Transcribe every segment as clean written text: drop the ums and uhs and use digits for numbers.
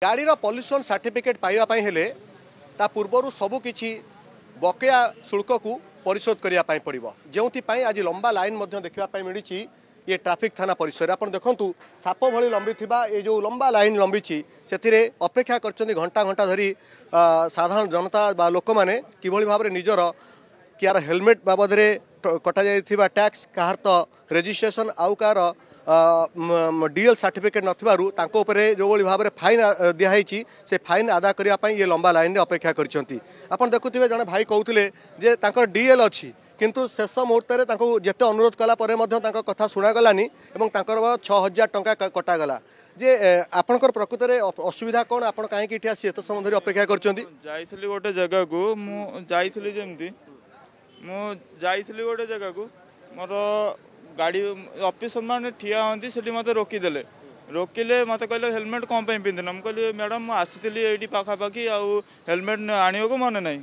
गाड़ीर pollution certificate पाइबापी हेले ता पूर्वर सबकि बकेया शुल्क को परिशोध करने पड़ो जो आज लंबा लाइन देखा मिली ये ट्रैफिक थाना परिसर आप देखूँ साप भली लंबी ये जो लंबा लाइन लंबी से अपेक्षा कर घंटा घंटा धरी साधारण जनता लोक मैंने किभली भाव में निजर कियार हेलमेट बाबद कटा जाइथिबा टैक्स कहार तो रजिस्ट्रेशन आउ कहार डीएल सर्टिफिकेट नथिबारु तांको उपरे जो भली भाव में फाइन दिखाई से फाइन आदा करने ये लंबा लाइन रे अपेक्षा करछंती। आपण देखुथिबे जने भाई कहउथिले जे तांकर डीएल अछि किंतु शेष मुहूर्त में जिते अनुरोध कला कथा शुणागलानी एवं 6000 टंका कटागला जे आपणकर प्रकृत में असुविधा कौन आप कहीं आसी एत समय धरी अपेक्षा कर गोटे जगह को मुझे गोटे जगह को मोर गाड़ी ऑफिसर मैंने ठिया हमें से मत रोकीदे रोकिले मत कहले हेलमेट कौन पिंधन मुझे कहली मैडम मुझे आसी ये पाखापाखि आउ हेलमेट आने को मन नहीं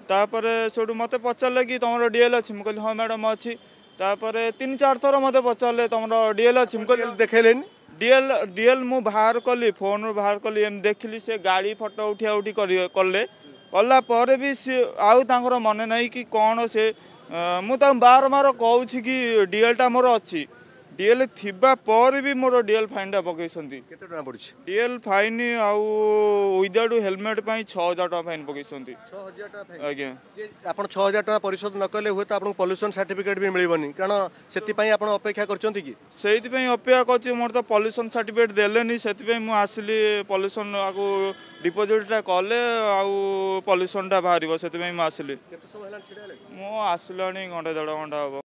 तापर से मत पचारे कि तुम डीएल अच्छी मुझे हाँ मैडम अच्छी तापर 3-4 थर मत पचारे तुम डीएल अच्छी मुझे देखेले डीएल डीएल मु बाहर कली फोन बाहर कली एम देखली से गाड़ी फटो उठा उठी कले कला भी सी आउ मन नहीं कि कौन से मुझे बार बार कहूँ कि डीएलटा मोर अच्छी डीएल थिबा पर भी मोर डीएल फाइन पकई डीएल फाइन आउ विदाउट हेलमेट 6000 टका फाइन पकई आज्ञा आप 6000 टका परिशोध न कले हुए तो आपको पॉल्यूशन सर्टिफिकेट भी मिलबनी कारण से अपेक्षा करछंती कि से अपेक्षा कर मोर तो पॉल्यूशन सर्टिफिकेट देलेनी से आसली पॉल्यूशन आगु डिपोजिटा कले आउ पॉल्यूशन टा बाहर से आसली मु आसला घंटा 1.5 घंटा हम।